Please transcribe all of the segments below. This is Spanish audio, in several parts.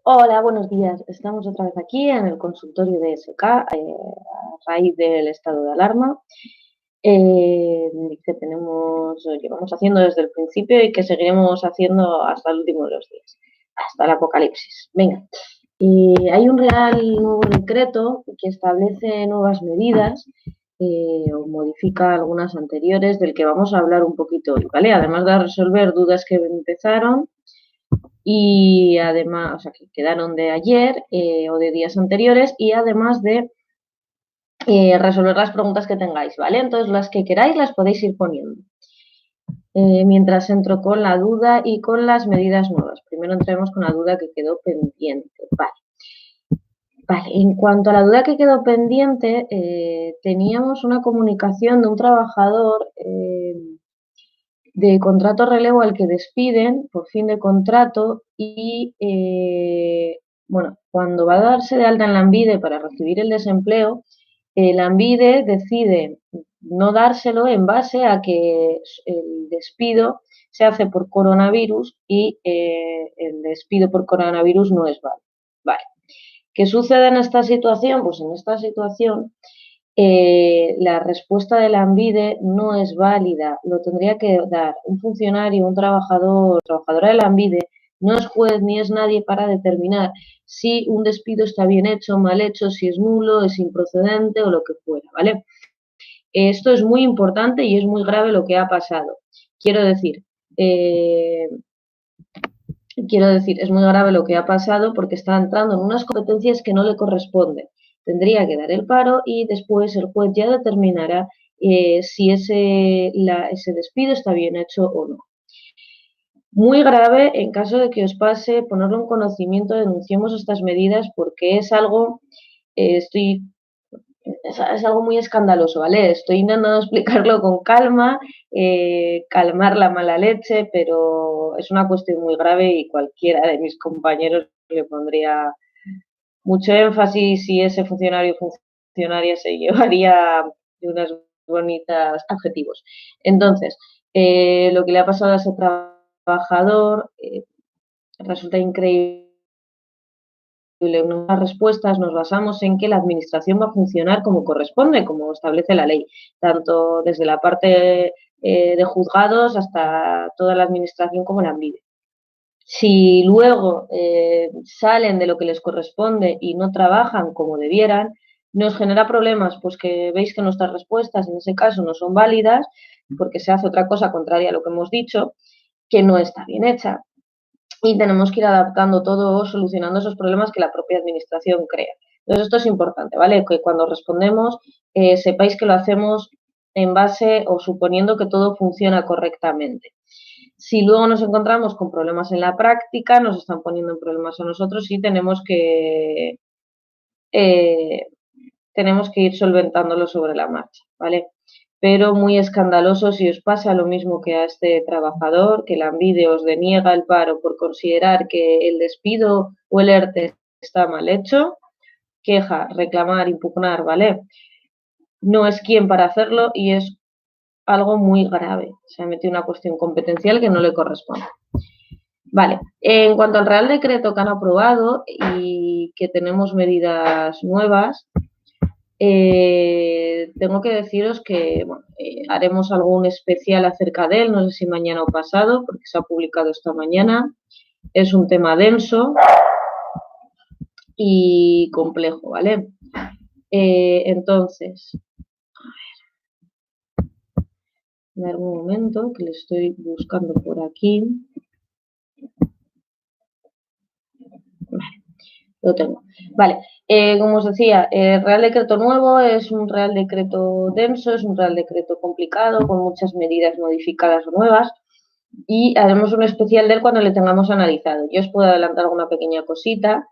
Hola, buenos días. Estamos otra vez aquí en el consultorio de SK a raíz del estado de alarma que llevamos haciendo desde el principio y que seguiremos haciendo hasta el último de los días, hasta el apocalipsis. Venga, hay un real nuevo decreto que establece nuevas medidas o modifica algunas anteriores del que vamos a hablar un poquito hoy, ¿vale? Además de resolver dudas que empezaron y además, o sea, que quedaron de ayer o de días anteriores y además de resolver las preguntas que tengáis, ¿vale? Entonces, las que queráis las podéis ir poniendo. Mientras entro con la duda y con las medidas nuevas. Primero entremos con la duda que quedó pendiente. Vale, en cuanto a la duda que quedó pendiente, teníamos una comunicación de un trabajador de contrato relevo al que despiden por fin de contrato y, bueno, cuando va a darse de alta en Lanbide para recibir el desempleo, Lanbide decide no dárselo en base a que el despido se hace por coronavirus y el despido por coronavirus no es válido. Vale. ¿Qué sucede en esta situación? Pues en esta situación la respuesta de la ANVIDE no es válida, lo tendría que dar un funcionario, un trabajador, trabajadora de la ANVIDE, no es juez ni es nadie para determinar si un despido está bien hecho, mal hecho, si es nulo, es improcedente o lo que fuera, ¿vale? Esto es muy importante y es muy grave lo que ha pasado. Quiero decir, eh, es muy grave lo que ha pasado porque está entrando en unas competencias que no le corresponden. Tendría que dar el paro y después el juez ya determinará si ese despido está bien hecho o no. Muy grave, en caso de que os pase, ponerlo en conocimiento, denunciemos estas medidas porque es algo, estoy es algo muy escandaloso, ¿vale? Estoy intentando explicarlo con calma, calmar la mala leche, pero es una cuestión muy grave y cualquiera de mis compañeros le pondría mucho énfasis si ese funcionario o funcionaria se llevaría de unas bonitas adjetivos. Entonces, lo que le ha pasado a ese trabajador resulta increíble. Unas respuestas nos basamos en que la administración va a funcionar como corresponde, como establece la ley, tanto desde la parte de juzgados hasta toda la administración como la ANVIDE. Si luego salen de lo que les corresponde y no trabajan como debieran, nos genera problemas, pues que veis que nuestras respuestas en ese caso no son válidas porque se hace otra cosa contraria a lo que hemos dicho, que no está bien hecha y tenemos que ir adaptando todo o solucionando esos problemas que la propia administración crea. Entonces, esto es importante, ¿vale? Que cuando respondemos sepáis que lo hacemos en base o suponiendo que todo funciona correctamente. Si luego nos encontramos con problemas en la práctica, nos están poniendo en problemas a nosotros y eh, tenemos que ir solventándolo sobre la marcha, ¿vale? Pero muy escandaloso si os pasa lo mismo que a este trabajador, que la ANVIDE os deniega el paro por considerar que el despido o el ERTE está mal hecho, queja, reclamar, impugnar, ¿vale? No es quien para hacerlo y es algo muy grave. Se ha metido una cuestión competencial que no le corresponde. Vale, en cuanto al Real Decreto que han aprobado y que tenemos medidas nuevas, tengo que deciros que bueno, haremos algún especial acerca de él, no sé si mañana o pasado, porque se ha publicado esta mañana. Es un tema denso y complejo, ¿vale? Entonces, en algún momento que le estoy buscando por aquí. Vale, lo tengo. Vale, como os decía, el Real Decreto nuevo es un Real Decreto denso, es un Real Decreto complicado, con muchas medidas modificadas o nuevas, y haremos un especial de él cuando le tengamos analizado. Yo os puedo adelantar alguna pequeña cosita,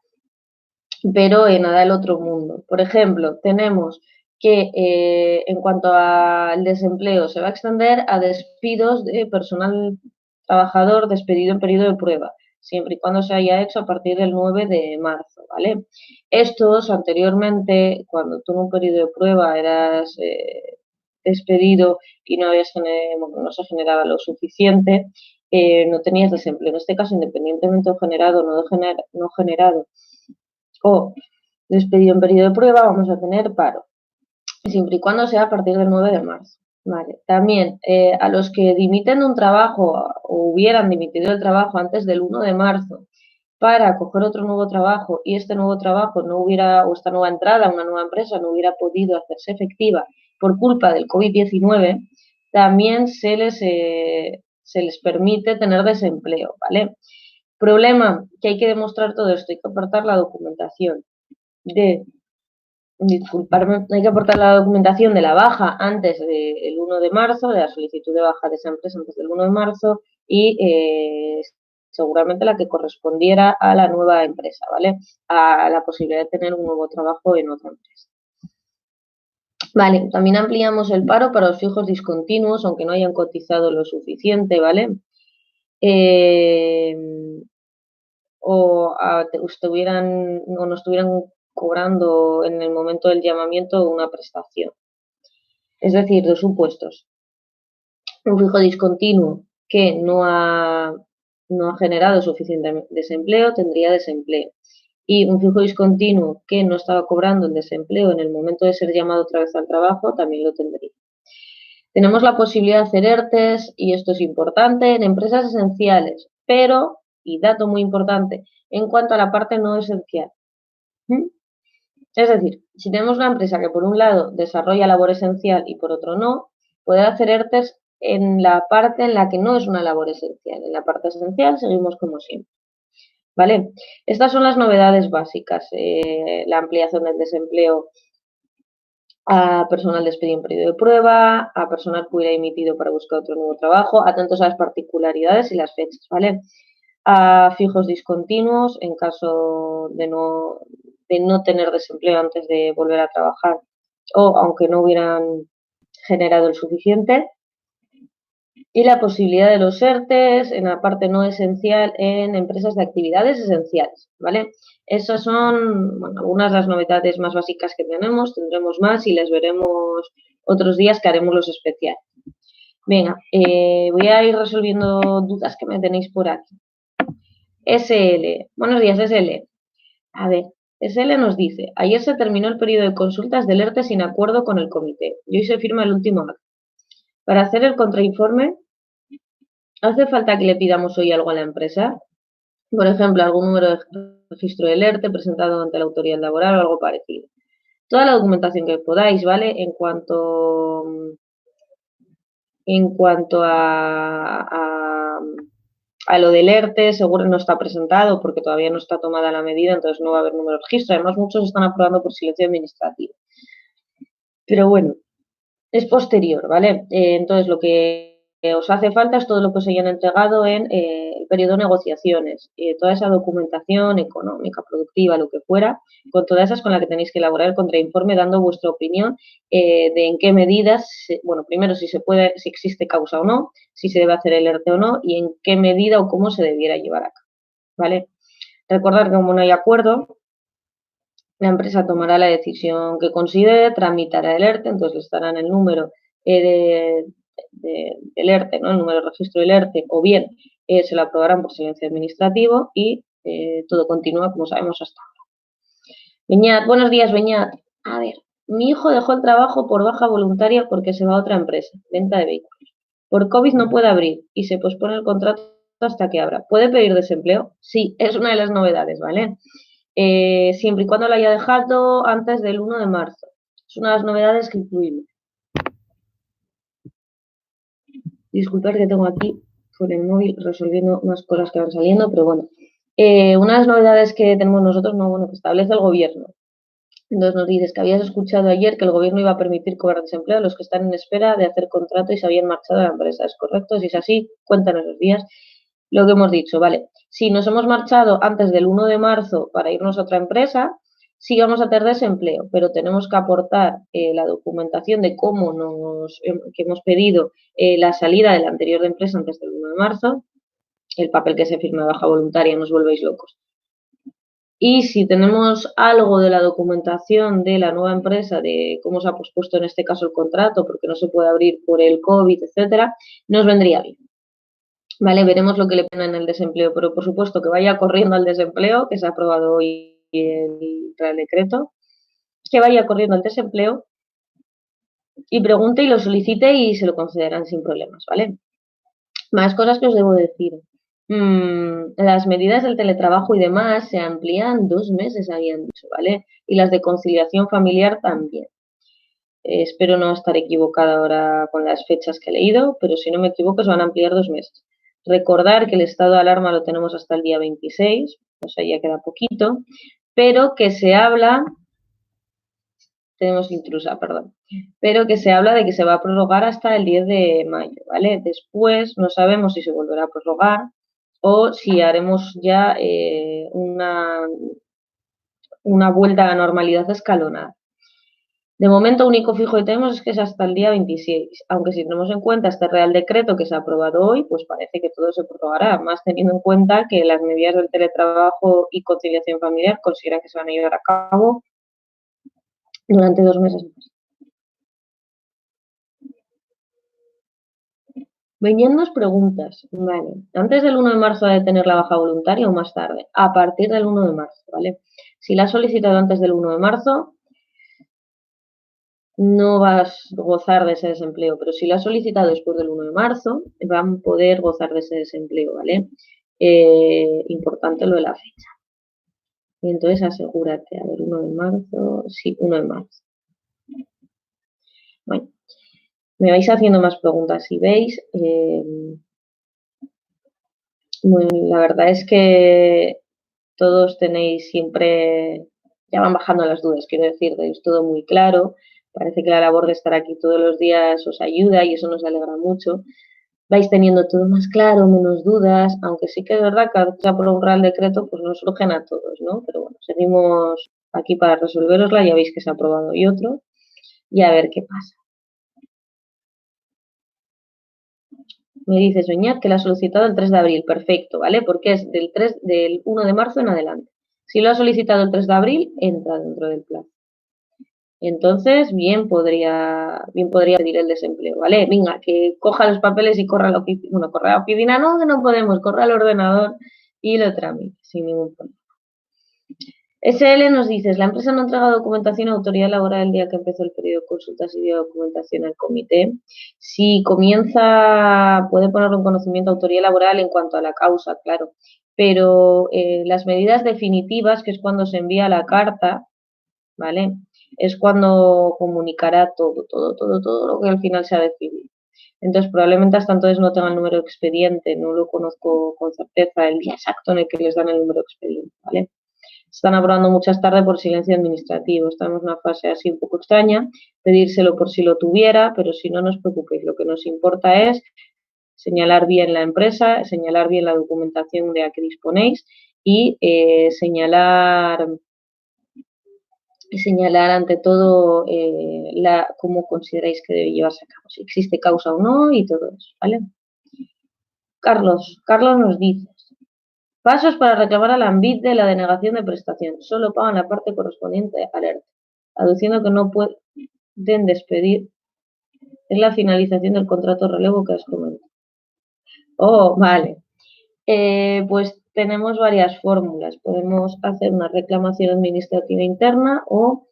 pero nada del otro mundo. Por ejemplo, tenemos que en cuanto al desempleo se va a extender a despidos de personal trabajador despedido en periodo de prueba, siempre y cuando se haya hecho a partir del 9 de marzo, ¿vale? Estos anteriormente, cuando tú en un periodo de prueba eras despedido y no se generaba lo suficiente, no tenías desempleo. En este caso, independientemente de generado o no generado o despedido en periodo de prueba, vamos a tener paro, siempre y cuando sea a partir del 9 de marzo. Vale. También a los que dimiten de un trabajo o hubieran dimitido del trabajo antes del 1 de marzo para coger otro nuevo trabajo y este nuevo trabajo no hubiera, o esta nueva entrada a una nueva empresa no hubiera podido hacerse efectiva por culpa del COVID-19, también se les permite tener desempleo, ¿vale? Problema, que hay que demostrar todo esto, hay que aportar la documentación disculparme, hay que aportar la documentación de la baja antes del 1 de marzo, de la solicitud de baja de esa empresa antes del 1 de marzo y seguramente la que correspondiera a la nueva empresa, ¿vale? A la posibilidad de tener un nuevo trabajo en otra empresa. Vale, también ampliamos el paro para los fijos discontinuos, aunque no hayan cotizado lo suficiente, ¿vale? O no estuvieran cobrando en el momento del llamamiento una prestación. Es decir, dos supuestos. Un fijo discontinuo que no ha generado suficiente desempleo tendría desempleo. Y un fijo discontinuo que no estaba cobrando el desempleo en el momento de ser llamado otra vez al trabajo también lo tendría. Tenemos la posibilidad de hacer ERTES, y esto es importante, en empresas esenciales, pero, y dato muy importante, en cuanto a la parte no esencial. Es decir, si tenemos una empresa que por un lado desarrolla labor esencial y por otro no, puede hacer ERTES en la parte en la que no es una labor esencial. En la parte esencial seguimos como siempre. ¿Vale? Estas son las novedades básicas. La ampliación del desempleo a personal despedido en periodo de prueba, a personal que hubiera emitido para buscar otro nuevo trabajo, atentos a las particularidades y las fechas, ¿vale? A fijos discontinuos en caso de no tener desempleo antes de volver a trabajar o aunque no hubieran generado el suficiente. Y la posibilidad de los ERTES en la parte no esencial en empresas de actividades esenciales, ¿vale? Esas son, bueno, algunas de las novedades más básicas que tenemos, tendremos más y les veremos otros días que haremos los especiales. Venga, voy a ir resolviendo dudas que me tenéis por aquí. SL, buenos días SL. A ver, SL nos dice, ayer se terminó el periodo de consultas del ERTE sin acuerdo con el comité y hoy se firma el último acto. Para hacer el contrainforme, ¿hace falta que le pidamos hoy algo a la empresa? Por ejemplo, algún número de registro del ERTE presentado ante la autoridad laboral o algo parecido. Toda la documentación que podáis, ¿vale? En cuanto a lo del ERTE, seguro no está presentado porque todavía no está tomada la medida, entonces no va a haber número de registro. Además, muchos están aprobando por silencio administrativo. Pero bueno, es posterior, ¿vale? Entonces, lo que os hace falta es todo lo que os hayan entregado en el periodo de negociaciones, toda esa documentación económica, productiva, lo que fuera, con todas esas con las que tenéis que elaborar el contrainforme dando vuestra opinión de en qué medidas, bueno, primero si se puede, si existe causa o no, si se debe hacer el ERTE o no y en qué medida o cómo se debiera llevar a cabo, ¿vale? Recordar que como no hay acuerdo, la empresa tomará la decisión que considere, tramitará el ERTE, entonces le estarán el número del ERTE, ¿no? El número de registro del ERTE, o bien se lo aprobarán por silencio administrativo y todo continúa como sabemos hasta ahora. Beñat, buenos días, Beñat. A ver, mi hijo dejó el trabajo por baja voluntaria porque se va a otra empresa, venta de vehículos. Por COVID no puede abrir y se pospone el contrato hasta que abra. ¿Puede pedir desempleo? Sí, es una de las novedades, ¿vale? Siempre y cuando lo haya dejado antes del 1 de marzo. Es una de las novedades que incluimos. Disculpad que tengo aquí con el móvil resolviendo unas cosas que van saliendo, pero bueno. Una de las novedades que tenemos nosotros, no, bueno, que establece el gobierno. Entonces nos dices que habías escuchado ayer que el gobierno iba a permitir cobrar desempleo a los que están en espera de hacer contrato y se habían marchado de la empresa. ¿Es correcto? Si es así, cuéntanos los días. Lo que hemos dicho, ¿vale? Si nos hemos marchado antes del 1 de marzo para irnos a otra empresa, sí vamos a tener desempleo, pero tenemos que aportar la documentación de cómo que hemos pedido la salida de la anterior empresa antes del 1 de marzo, el papel que se firma de baja voluntaria, no os volvéis locos. Y si tenemos algo de la documentación de la nueva empresa, de cómo se ha pospuesto en este caso el contrato, porque no se puede abrir por el COVID, etcétera, nos vendría bien. Vale, veremos lo que le pone en el desempleo, pero por supuesto que vaya corriendo al desempleo, que se ha aprobado hoy el Real Decreto, que vaya corriendo al desempleo y pregunte y lo solicite y se lo concederán sin problemas, ¿vale? Más cosas que os debo decir. Las medidas del teletrabajo y demás se amplían 2 meses, habían dicho, ¿vale? Y las de conciliación familiar también. Espero no estar equivocada ahora con las fechas que he leído, pero si no me equivoco, se van a ampliar 2 meses. Recordar que el estado de alarma lo tenemos hasta el día 26, o sea, ya queda poquito, pero que se habla, tenemos intrusa, perdón, pero que se habla de que se va a prorrogar hasta el 10 de mayo, ¿vale? Después no sabemos si se volverá a prorrogar o si haremos ya una vuelta a la normalidad escalonada. De momento, único fijo que tenemos es que es hasta el día 26, aunque si tenemos en cuenta este Real Decreto que se ha aprobado hoy, pues parece que todo se prorrogará, más teniendo en cuenta que las medidas del teletrabajo y conciliación familiar consideran que se van a llevar a cabo durante 2 meses más. Veníannos preguntas, vale, antes del 1 de marzo ha de tener la baja voluntaria o más tarde, a partir del 1 de marzo, ¿vale? Si la has solicitado antes del 1 de marzo, no vas a gozar de ese desempleo, pero si lo has solicitado después del 1 de marzo, van a poder gozar de ese desempleo, ¿vale? Importante lo de la fecha. Y entonces asegúrate, a ver, 1 de marzo, sí, 1 de marzo. Bueno, me vais haciendo más preguntas si veis. Bueno, la verdad es que todos tenéis siempre, ya van bajando las dudas, quiero decir, es todo muy claro. Parece que la labor de estar aquí todos los días os ayuda y eso nos alegra mucho. Vais teniendo todo más claro, menos dudas, aunque sí que es verdad que ahora por un Real Decreto pues nos surgen a todos, ¿no? Pero bueno, seguimos aquí para resolverosla, ya veis que se ha aprobado y otro, y a ver qué pasa. Me dice Soñad que la ha solicitado el 3 de abril, perfecto, ¿vale? Porque es del 1 de marzo en adelante. Si lo ha solicitado el 3 de abril, entra dentro del plazo. Entonces, bien podría pedir el desempleo, ¿vale? Venga, que coja los papeles y corra a la oficina. Bueno, corra a la oficina no, que no podemos, corra al ordenador y lo tramite sin ningún problema. SL nos dice, la empresa no ha entregado documentación a autoridad laboral el día que empezó el periodo de consultas y dio documentación al comité. Si comienza, puede ponerlo en conocimiento a autoridad laboral en cuanto a la causa, claro, pero las medidas definitivas, que es cuando se envía la carta, ¿vale? Es cuando comunicará todo lo que al final se ha decidido. Entonces, probablemente hasta entonces no tenga el número de expediente, no lo conozco con certeza el día exacto en el que les dan el número de expediente, ¿vale? Están aprobando muchas tarde por silencio administrativo. Estamos en una fase así un poco extraña. Pedírselo por si lo tuviera, pero si no, no os preocupéis. Lo que nos importa es señalar bien la empresa, señalar bien la documentación de la que disponéis y señalar ante todo cómo consideráis que debe llevarse a cabo, si existe causa o no y todo eso, ¿vale? Carlos nos dice, pasos para reclamar al AMBIT de la denegación de prestación. Solo pagan la parte correspondiente al ERTE, aduciendo que no pueden despedir. Es la finalización del contrato de relevo que has comentado. Oh, vale. Pues tenemos varias fórmulas. Podemos hacer una reclamación administrativa interna o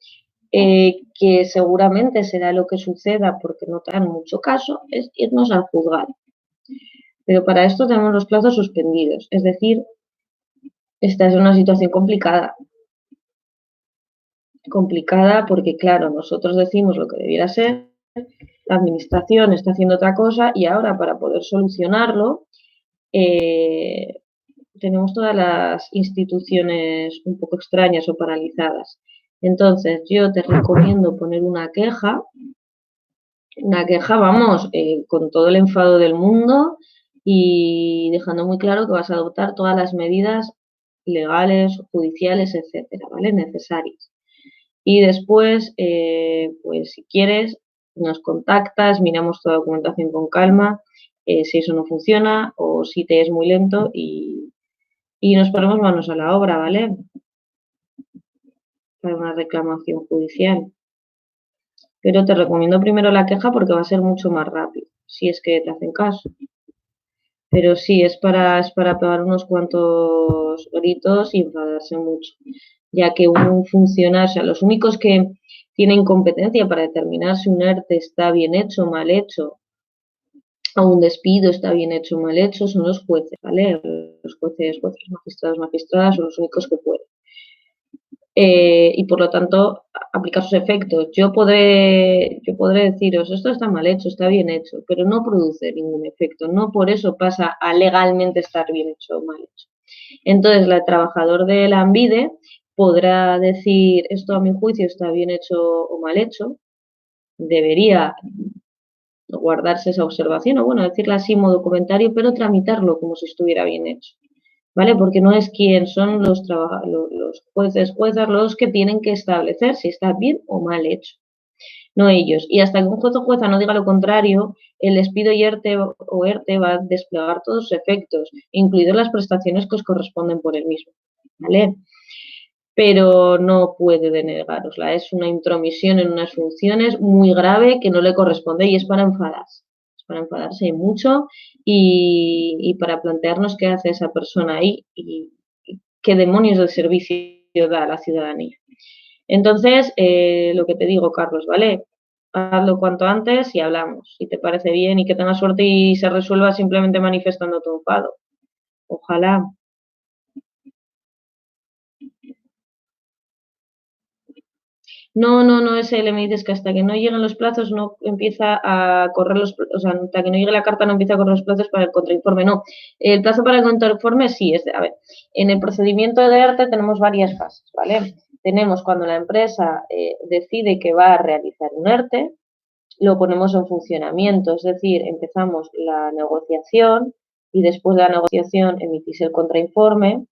que seguramente será lo que suceda porque no te dan mucho caso, es irnos al juzgado. Pero para esto tenemos los plazos suspendidos, es decir, esta es una situación complicada. Complicada porque, claro, nosotros decimos lo que debiera ser, la administración está haciendo otra cosa y ahora para poder solucionarlo tenemos todas las instituciones un poco extrañas o paralizadas. Entonces, yo te recomiendo poner una queja, vamos, con todo el enfado del mundo y dejando muy claro que vas a adoptar todas las medidas legales, judiciales, etcétera, ¿vale? Necesarias. Y después, pues si quieres, nos contactas, miramos toda la documentación con calma, si eso no funciona o si te es muy lento y nos ponemos manos a la obra, ¿vale? Para una reclamación judicial. Pero te recomiendo primero la queja porque va a ser mucho más rápido, si es que te hacen caso. Pero sí, es para pegar unos cuantos gritos y enfadarse mucho, ya que un funcionario, o sea, los únicos que tienen competencia para determinar si un ERTE está bien hecho o mal hecho, o un despido está bien hecho o mal hecho, son los jueces, ¿vale? Los jueces, magistrados, magistradas son los únicos que pueden. Y por lo tanto aplicar sus efectos. Yo podré deciros, esto está mal hecho, está bien hecho, pero no produce ningún efecto, no por eso pasa a legalmente estar bien hecho o mal hecho. Entonces, el trabajador de la ANVIDE podrá decir, esto a mi juicio está bien hecho o mal hecho, debería guardarse esa observación, o bueno, decirla así en modo comentario, pero tramitarlo como si estuviera bien hecho. ¿Vale? Porque no es quién, son los jueces, juezas los que tienen que establecer si está bien o mal hecho, no ellos. Y hasta que un juez o jueza no diga lo contrario, el despido y ERTE o ERTE va a desplegar todos sus efectos, incluidas las prestaciones que os corresponden por el mismo, ¿vale? Pero no puede denegarosla, es una intromisión en unas funciones muy grave que no le corresponde y es para enfadarse. Es para enfadarse mucho y para plantearnos qué hace esa persona ahí y qué demonios de servicio da a la ciudadanía. Entonces, lo que te digo, Carlos, ¿vale? Hazlo cuanto antes y hablamos, si te parece bien y que tengas suerte y se resuelva simplemente manifestando tu enfado. Ojalá. No, no, no es él, me dices que hasta que no lleguen los plazos no empieza a correr o sea, hasta que no llegue la carta no empieza a correr los plazos para el contrainforme, no. El plazo para el contrainforme sí, a ver, en el procedimiento de ERTE tenemos varias fases, ¿vale? Tenemos cuando la empresa decide que va a realizar un ERTE, lo ponemos en funcionamiento, es decir, empezamos la negociación y después de la negociación emitís el contrainforme.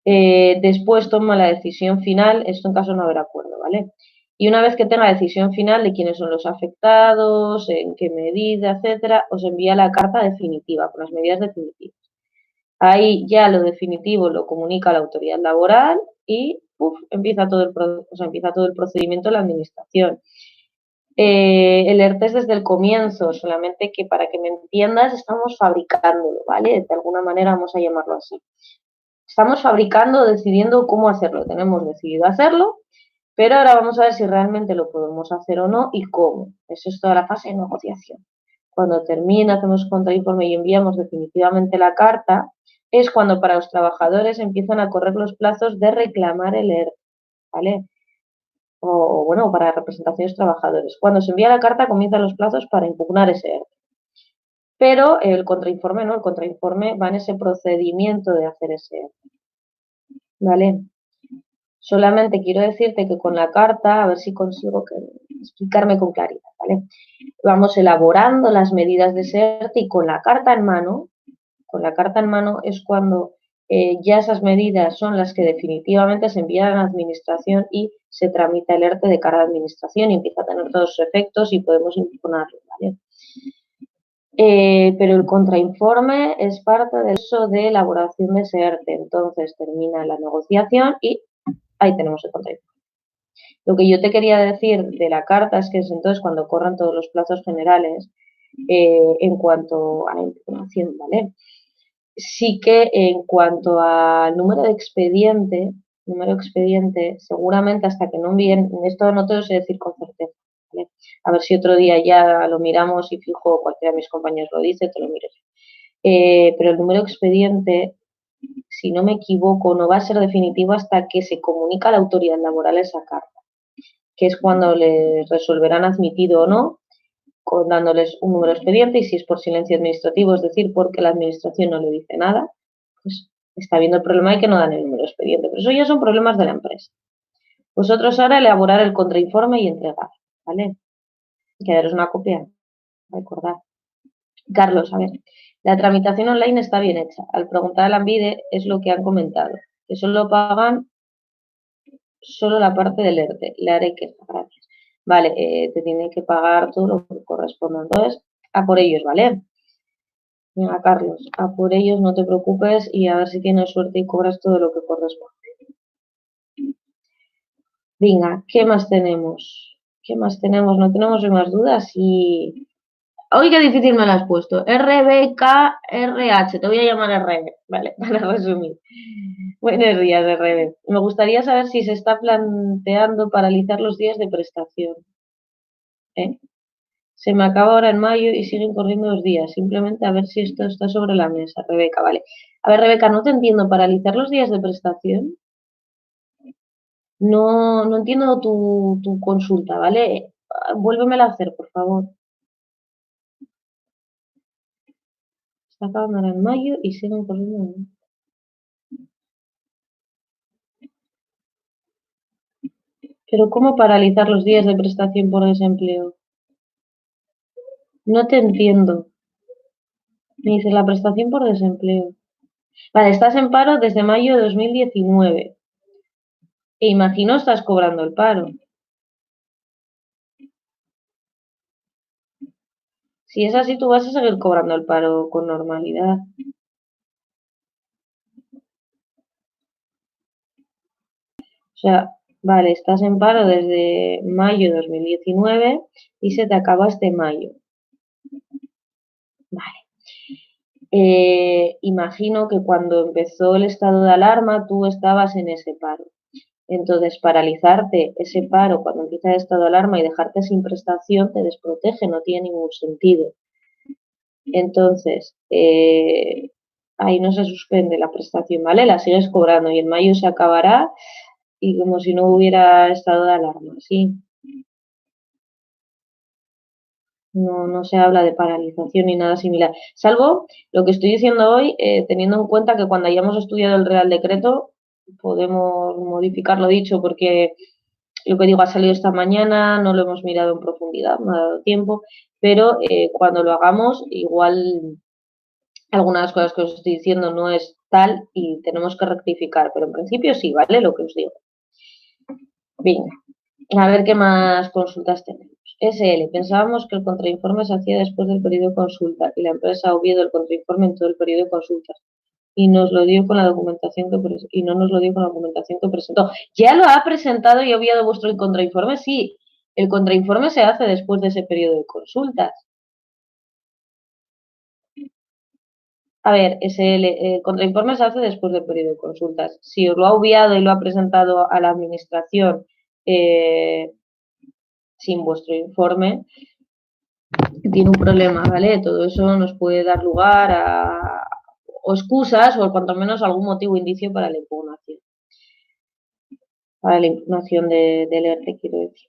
Después toma la decisión final, esto en caso de no haber acuerdo, ¿vale? Y una vez que tenga la decisión final de quiénes son los afectados, en qué medida, etcétera, os envía la carta definitiva, con las medidas definitivas. Ahí ya lo definitivo lo comunica a la autoridad laboral y empieza empieza todo el procedimiento de la administración. El ERTE es desde el comienzo, solamente que para que me entiendas, estamos fabricándolo, ¿vale? De alguna manera vamos a llamarlo así. Estamos fabricando, decidiendo cómo hacerlo. Tenemos decidido hacerlo, pero ahora vamos a ver si realmente lo podemos hacer o no y cómo. Eso es toda la fase de negociación. Cuando termina, hacemos contrainforme y enviamos definitivamente la carta, es cuando para los trabajadores empiezan a correr los plazos de reclamar el ERTE, ¿vale? O bueno, para representaciones trabajadores. Cuando se envía la carta comienzan los plazos para impugnar ese ERTE. Pero el contrainforme no, el contrainforme va en ese procedimiento de hacer ese ERTE, ¿vale? Solamente quiero decirte que con la carta, a ver si consigo explicarme con claridad, ¿vale? Vamos elaborando las medidas de SERT y con la carta en mano es cuando ya esas medidas son las que definitivamente se envían a la administración y se tramita el ERTE de cara a la administración y empieza a tener todos sus efectos y podemos impugnarlo, ¿vale? Pero el contrainforme es parte del uso de elaboración de ese ERTE, entonces termina la negociación y ahí tenemos el contrainforme. Lo que yo te quería decir de la carta es que es entonces cuando corran todos los plazos generales en cuanto a la impugnación, ¿vale? Sí que en cuanto al número de expediente, seguramente hasta que no envíen, esto no te lo sé decir con certeza, ¿vale? A ver si otro día ya lo miramos y fijo, cualquiera de mis compañeros lo dice, te lo miro. Pero el número de expediente, si no me equivoco, no va a ser definitivo hasta que se comunica a la autoridad laboral esa carta, que es cuando les resolverán admitido o no, dándoles un número de expediente y si es por silencio administrativo, es decir, porque la administración no le dice nada, pues está viendo el problema de que no dan el número de expediente. Pero eso ya son problemas de la empresa. Vosotros ahora elaborar el contrainforme y entregar, ¿vale? Que daros una copia, recordad. Carlos, a ver, la tramitación online está bien hecha. Al preguntar a la ANVIDE es lo que han comentado, que solo pagan solo la parte del ERTE. Le haré queja, gracias. Vale, te tiene que pagar todo lo que corresponda. Entonces, a por ellos, ¿vale? Venga, Carlos, a por ellos, no te preocupes y a ver si tienes suerte y cobras todo lo que corresponde. Venga, ¿qué más tenemos? ¿Qué más tenemos? No tenemos más dudas y Hoy qué difícil me lo has puesto. RBKRH. Te voy a llamar RB, ¿vale? Para resumir. Buenos días, RB. Me gustaría saber si se está planteando paralizar los días de prestación. ¿Eh? Se me acaba ahora en mayo y siguen corriendo 2 días. Simplemente a ver si esto está sobre la mesa, Rebeca, ¿vale? A ver, Rebeca, no te entiendo. ¿Paralizar los días de prestación? No, no entiendo tu consulta, ¿vale? Vuélvemela a hacer, por favor. Está acabando ahora en mayo y siguen corriendo. Pero ¿cómo paralizar los días de prestación por desempleo? No te entiendo. Me dices la prestación por desempleo. Vale, estás en paro desde mayo de 2019. E imagino estás cobrando el paro. Si es así, tú vas a seguir cobrando el paro con normalidad. O sea, vale, estás en paro desde mayo de 2019 y se te acaba este mayo. Vale. Imagino que cuando empezó el estado de alarma tú estabas en ese paro. Entonces, paralizarte ese paro cuando empieza el estado de alarma y dejarte sin prestación te desprotege, no tiene ningún sentido. Entonces, ahí no se suspende la prestación, ¿vale? La sigues cobrando y en mayo se acabará y como si no hubiera estado de alarma, ¿sí? No, no se habla de paralización ni nada similar. Salvo lo que estoy diciendo hoy, teniendo en cuenta que cuando hayamos estudiado el Real Decreto podemos modificar lo dicho porque lo que digo ha salido esta mañana, no lo hemos mirado en profundidad, no ha dado tiempo, pero cuando lo hagamos igual algunas de las cosas que os estoy diciendo no es tal y tenemos que rectificar, pero en principio sí, ¿vale? Lo que os digo. Venga, a ver qué más consultas tenemos. SL, pensábamos que el contrainforme se hacía después del periodo de consulta y la empresa ha obviado el contrainforme en todo el periodo de consultas y nos lo dio con la documentación que y no nos lo dio con la documentación que presentó. ¿Ya lo ha presentado y ha obviado vuestro contrainforme? Sí, el contrainforme se hace después de ese periodo de consultas. A ver, el contrainforme se hace después del periodo de consultas. Si os lo ha obviado y lo ha presentado a la administración sin vuestro informe, tiene un problema, ¿vale? Todo eso nos puede dar lugar a o excusas o cuanto menos algún motivo o indicio para la impugnación. Para la impugnación del ERTE, quiero decir.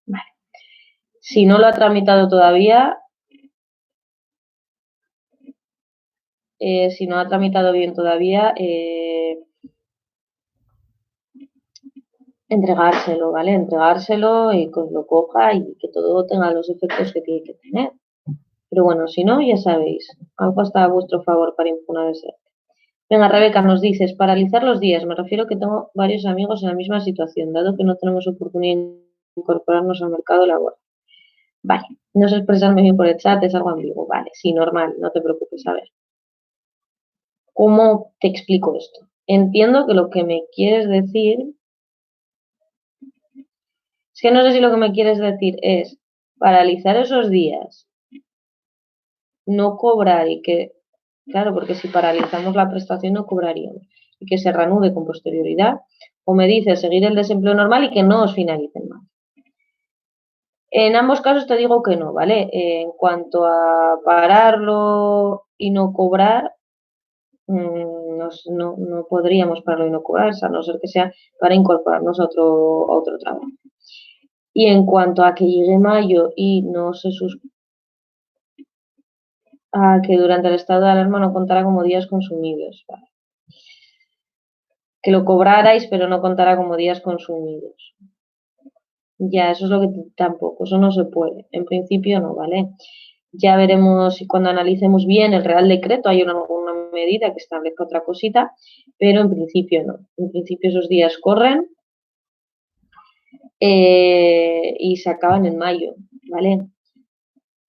Vale. Si no lo ha tramitado todavía, si no ha tramitado bien todavía, entregárselo, ¿vale? Entregárselo y que os lo coja y que todo tenga los efectos que tiene que tener. Pero bueno, si no, ya sabéis, algo está a vuestro favor para impugnar ese. Venga, Rebeca, nos dices, paralizar los días. Me refiero que tengo varios amigos en la misma situación, dado que no tenemos oportunidad de incorporarnos al mercado laboral. Vale, no sé expresarme bien por el chat, es algo ambiguo. Vale, sí, normal, no te preocupes. A ver, ¿cómo te explico esto? Entiendo que lo que me quieres decir, es que no sé si lo que me quieres decir es paralizar esos días, no cobrar y que, claro, porque si paralizamos la prestación no cobraríamos y que se reanude con posterioridad, o me dices seguir el desempleo normal y que no os finalicen más. En ambos casos te digo que no, ¿vale? En cuanto a pararlo y no cobrar, no podríamos pararlo y no cobrar, a no ser que sea para incorporarnos a otro trabajo. Y en cuanto a que llegue mayo y no se a que durante el estado de alarma no contará como días consumidos, ¿vale? Que lo cobrarais, pero no contará como días consumidos. Ya, eso es lo que tampoco, eso no se puede. En principio no, ¿vale? Ya veremos si cuando analicemos bien el Real Decreto hay alguna medida que establezca otra cosita, pero en principio no. En principio esos días corren y se acaban en mayo, ¿vale?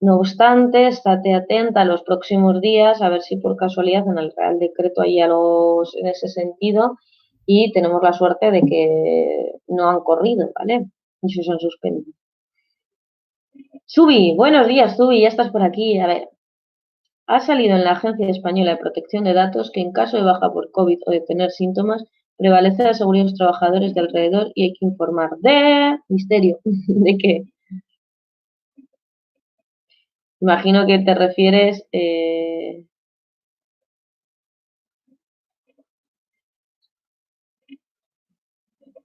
No obstante, estate atenta a los próximos días a ver si por casualidad en el Real Decreto hay algo en ese sentido y tenemos la suerte de que no han corrido, ¿vale? Y se han suspendido. Subi, buenos días, Subi, ya estás por aquí. A ver, ha salido en la Agencia Española de Protección de Datos que en caso de baja por COVID o de tener síntomas, prevalece la seguridad de los trabajadores de alrededor y hay que informar de misterio. ¿De qué? Imagino que te refieres de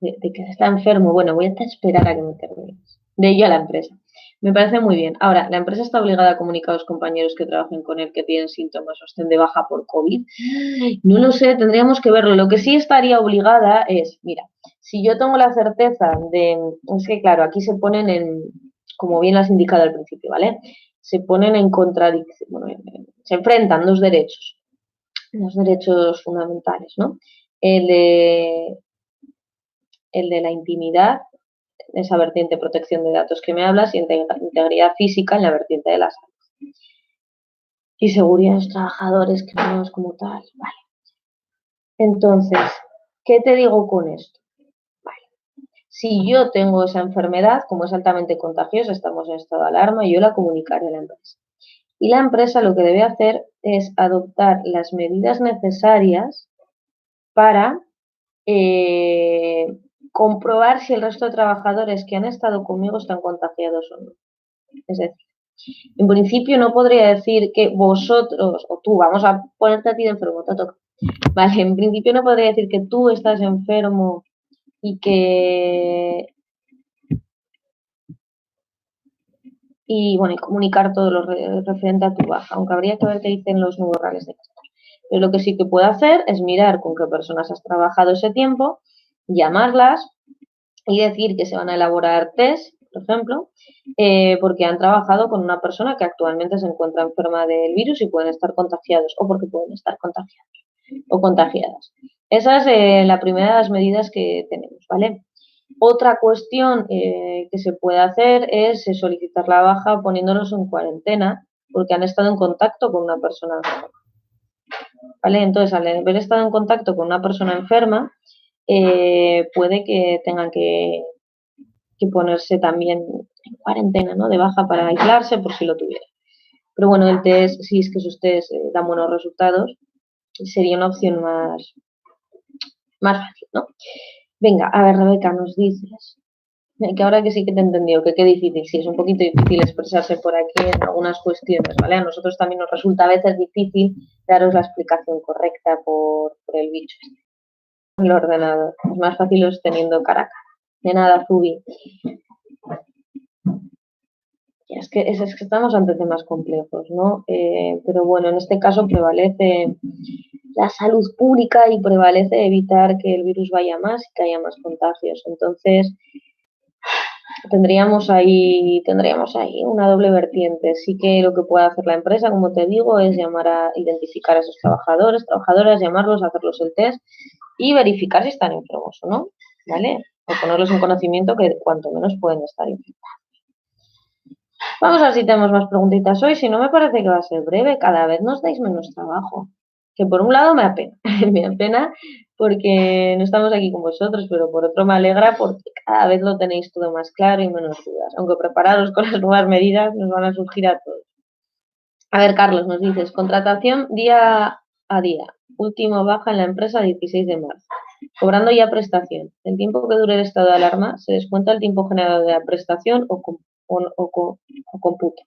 que está enfermo. Bueno, voy a esperar a que me termines. De ello a la empresa. Me parece muy bien. Ahora, ¿la empresa está obligada a comunicar a los compañeros que trabajen con él que tienen síntomas o estén de baja por COVID? No lo sé, tendríamos que verlo. Lo que sí estaría obligada es, mira, si yo tengo la certeza de, es que claro, aquí se ponen en, como bien lo has indicado al principio, ¿vale? Se ponen en contradicción, bueno, se enfrentan dos derechos fundamentales, ¿no? El de, el de la intimidad, esa vertiente de protección de datos que me hablas, y integridad física en la vertiente de la salud. Y seguridad de los trabajadores creados como tal. Vale. Entonces, ¿qué te digo con esto? Vale. Si yo tengo esa enfermedad, como es altamente contagiosa, estamos en estado de alarma, yo la comunicaré a la empresa. Y la empresa lo que debe hacer es adoptar las medidas necesarias para eh, comprobar si el resto de trabajadores que han estado conmigo están contagiados o no. Es decir, en principio no podría decir que vosotros o tú, vamos a ponerte a ti de enfermo, te toca. Vale, en principio no podría decir que tú estás enfermo y que y bueno, y comunicar todo lo referente a tu baja, aunque habría que ver qué dicen los nuevos reales de gastos. Pero lo que sí que puedo hacer es mirar con qué personas has trabajado ese tiempo, llamarlas y decir que se van a elaborar test, por ejemplo, porque han trabajado con una persona que actualmente se encuentra enferma del virus y pueden estar contagiados o porque pueden estar contagiados o contagiadas. Esa es la primera de las medidas que tenemos, ¿vale? Otra cuestión que se puede hacer es solicitar la baja poniéndolos en cuarentena porque han estado en contacto con una persona enferma. ¿Vale? Entonces, al haber estado en contacto con una persona enferma, puede que tengan que ponerse también en cuarentena, ¿no? De baja para aislarse por si lo tuviera. Pero bueno, el test, si es que esos test dan buenos resultados, sería una opción más fácil, ¿no? Venga, a ver, Rebeca, nos dices que ahora que sí que te he entendido, que qué difícil, sí, es un poquito difícil expresarse por aquí en algunas cuestiones, ¿vale? A nosotros también nos resulta a veces difícil daros la explicación correcta por el bicho, el ordenador. Es más fácil es teniendo cara a cara. De nada, Zubi. Es que estamos ante temas complejos, ¿no? Pero bueno, en este caso prevalece la salud pública y prevalece evitar que el virus vaya más y que haya más contagios. Entonces, tendríamos ahí una doble vertiente. Sí que lo que puede hacer la empresa, como te digo, es llamar a identificar a esos trabajadores, trabajadoras, llamarlos, hacerlos el test y verificar si están enfermos o no, ¿vale? O ponerlos en conocimiento que cuanto menos pueden estar infectados. Vamos a ver si tenemos más preguntitas hoy. Si no, me parece que va a ser breve. Cada vez nos dais menos trabajo. Que por un lado me apena, me apena porque no estamos aquí con vosotros, pero por otro me alegra porque cada vez lo tenéis todo más claro y menos dudas. Aunque prepararos con las nuevas medidas, nos van a surgir a todos. A ver, Carlos, nos dices, contratación día a día. Último baja en la empresa 16 de marzo. Cobrando ya prestación. El tiempo que dure el estado de alarma se descuenta el tiempo generado de la prestación o computa.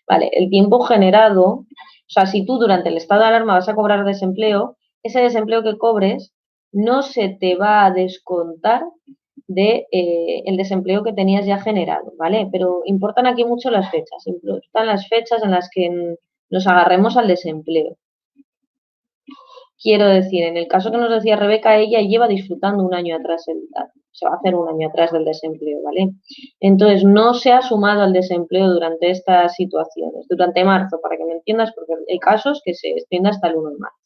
Vale, el tiempo generado, o sea, si tú durante el estado de alarma vas a cobrar desempleo, ese desempleo que cobres no se te va a descontar de el desempleo que tenías ya generado, ¿vale? Pero importan aquí mucho las fechas, importan las fechas en las que nos agarremos al desempleo. Quiero decir, en el caso que nos decía Rebeca, ella lleva disfrutando un año atrás, se va a hacer un año atrás del desempleo, ¿vale? Entonces, no se ha sumado al desempleo durante estas situaciones, durante marzo, para que me entiendas, porque hay casos que se extiende hasta el 1 de marzo.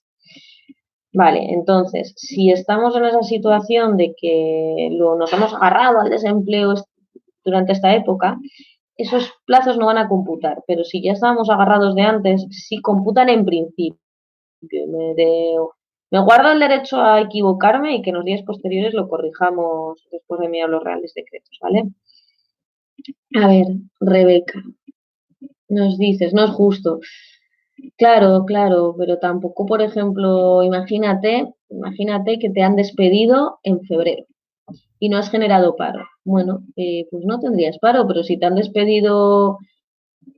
Vale, entonces, si estamos en esa situación de que nos hemos agarrado al desempleo durante esta época, esos plazos no van a computar, pero si ya estábamos agarrados de antes, sí computan en principio. Me guardo el derecho a equivocarme y que en los días posteriores lo corrijamos después de mirar los reales decretos, ¿vale? A ver, Rebeca. Nos dices, no es justo. Claro, claro, pero tampoco, por ejemplo, imagínate que te han despedido en febrero y no has generado paro. Bueno, pues no tendrías paro, pero si te han despedido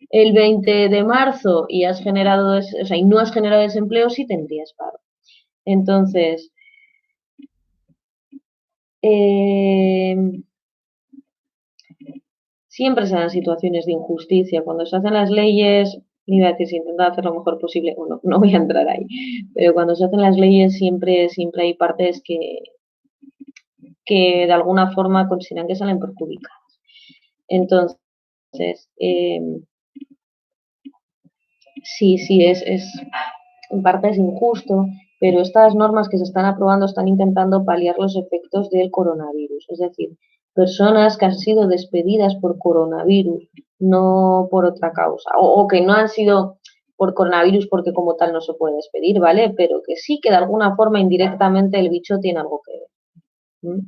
el 20 de marzo y has generado, o sea, y no has generado desempleo, sí tendrías paro. Entonces, eh, siempre se dan situaciones de injusticia. Cuando se hacen las leyes, iba a decir, se intenta hacer lo mejor posible, o no, no voy a entrar ahí, pero cuando se hacen las leyes siempre hay partes que de alguna forma consideran que salen perjudicadas. Entonces, eh, sí, en parte es injusto, pero estas normas que se están aprobando están intentando paliar los efectos del coronavirus. Es decir, personas que han sido despedidas por coronavirus, no por otra causa, o que no han sido por coronavirus porque como tal no se puede despedir, ¿vale? Pero que sí que de alguna forma indirectamente el bicho tiene algo que ver. ¿Mm?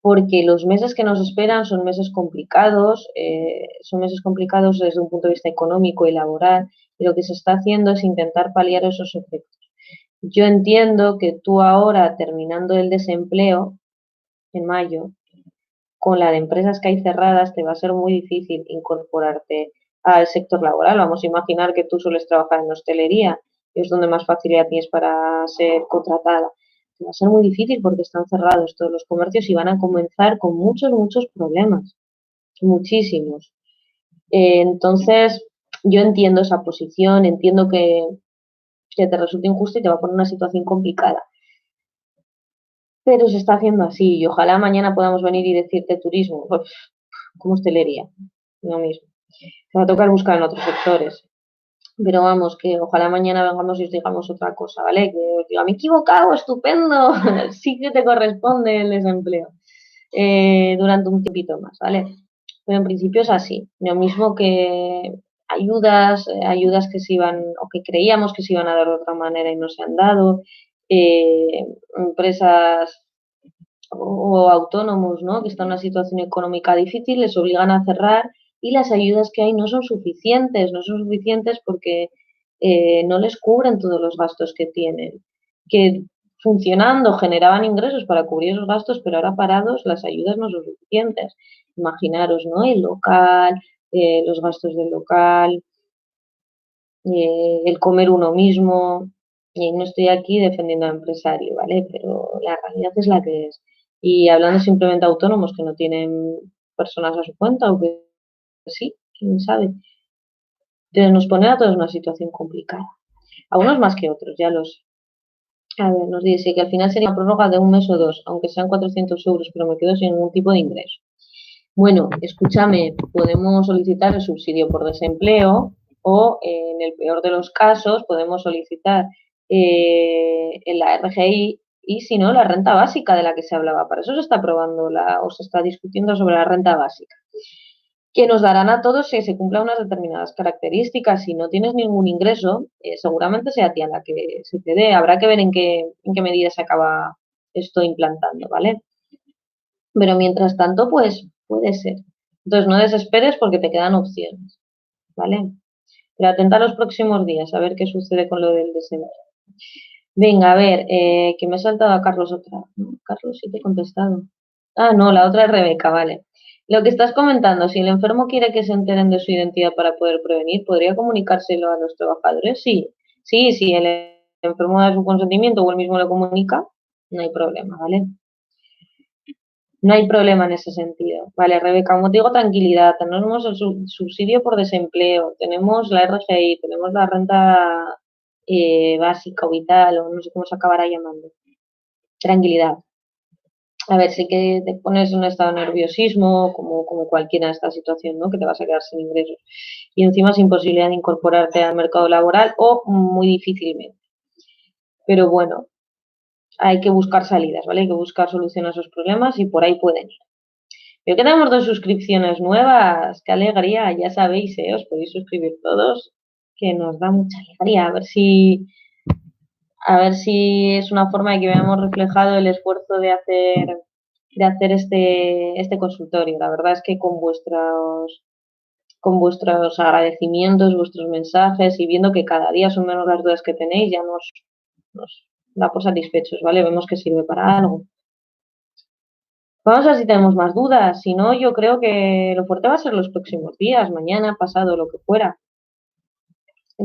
Porque los meses que nos esperan son meses complicados desde un punto de vista económico y laboral, y lo que se está haciendo es intentar paliar esos efectos. Yo entiendo que tú ahora, terminando el desempleo en mayo, con la de empresas que hay cerradas, te va a ser muy difícil incorporarte al sector laboral. Vamos a imaginar que tú sueles trabajar en hostelería, que es donde más facilidad tienes para ser contratada. Te va a ser muy difícil porque están cerrados todos los comercios y van a comenzar con muchos problemas, muchísimos. Entonces, yo entiendo esa posición, entiendo que te resulte injusto y te va a poner en una situación complicada. Pero se está haciendo así y ojalá mañana podamos venir y decirte turismo, pues, como hostelería, lo mismo. Te va a tocar buscar en otros sectores. Pero vamos, que ojalá mañana vengamos y os digamos otra cosa, ¿vale? Que os diga, me he equivocado, estupendo, sí que te corresponde el desempleo durante un tiempito más, ¿vale? Pero en principio es así. Lo mismo que ayudas que se iban, o que creíamos que se iban a dar de otra manera y no se han dado, empresas o autónomos, ¿no? Que están en una situación económica difícil, les obligan a cerrar y las ayudas que hay no son suficientes porque no les cubren todos los gastos que tienen. Que funcionando generaban ingresos para cubrir esos gastos, pero ahora parados las ayudas no son suficientes. Imaginaros, ¿no? El local, los gastos del local, el comer uno mismo. Y no estoy aquí defendiendo al empresario, ¿vale? Pero la realidad es la que es. Y hablando simplemente de autónomos que no tienen personas a su cuenta o que sí, quién sabe. Entonces nos pone a todos en una situación complicada. A unos más que otros, ya los. A ver, nos dice que al final sería una prórroga de un mes o dos, aunque sean 400 euros, pero me quedo sin ningún tipo de ingreso. Bueno, escúchame, podemos solicitar el subsidio por desempleo o, en el peor de los casos, podemos solicitar en la RGI y, si no, la renta básica de la que se hablaba. Para eso se está aprobando o se está discutiendo sobre la renta básica, que nos darán a todos si se cumplan unas determinadas características. Si no tienes ningún ingreso, seguramente sea a ti a la que se te dé. Habrá que ver en qué medida se acaba esto implantando, ¿vale? Pero mientras tanto, pues puede ser. Entonces no desesperes porque te quedan opciones, ¿vale? Pero atenta a los próximos días a ver qué sucede con lo del desempleo. Venga, a ver, que me he saltado a Carlos otra. ¿No? Carlos, sí te he contestado. Ah, no, la otra es Rebeca, vale. Lo que estás comentando, si el enfermo quiere que se enteren de su identidad para poder prevenir, ¿podría comunicárselo a los trabajadores? Sí, sí, si el enfermo da su consentimiento o él mismo lo comunica, no hay problema, ¿vale? No hay problema en ese sentido. Vale, Rebeca, como te digo, tranquilidad. Tenemos el subsidio por desempleo, tenemos la RGI, tenemos la renta básica o vital, o no sé cómo se acabará llamando. Tranquilidad. A ver, sí que te pones en un estado de nerviosismo, como cualquiera en esta situación, ¿no? Que te vas a quedar sin ingresos. Y encima sin posibilidad de incorporarte al mercado laboral o muy difícilmente. Pero bueno, hay que buscar salidas, ¿vale? Hay que buscar soluciones a esos problemas y por ahí pueden ir. Veo que tenemos dos suscripciones nuevas. ¡Qué alegría! Ya sabéis, os podéis suscribir todos, que nos da mucha alegría. A ver si es una forma de que veamos reflejado el esfuerzo de hacer este consultorio. La verdad es que con vuestros con vuestros agradecimientos, vuestros mensajes y viendo que cada día son menos las dudas que tenéis, ya nos da por satisfechos, ¿vale? Vemos que sirve para algo. Vamos a ver si tenemos más dudas, si no, yo creo que lo fuerte va a ser los próximos días, mañana, pasado, lo que fuera,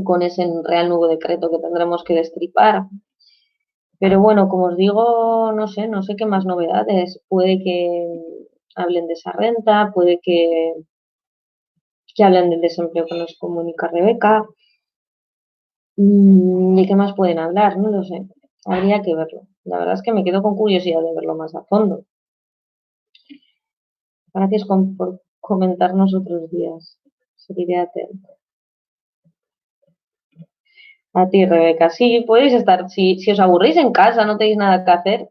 con ese real nuevo decreto que tendremos que destripar. Pero bueno, como os digo, no sé qué más novedades. Puede que hablen de esa renta, puede que hablen del desempleo que nos comunica Rebeca. ¿De qué más pueden hablar? No lo sé. Habría que verlo. La verdad es que me quedo con curiosidad de verlo más a fondo. Gracias por comentarnos otros días. Seguiré atento. A ti, Rebeca. Sí, podéis estar. Si os aburrís en casa, no tenéis nada que hacer,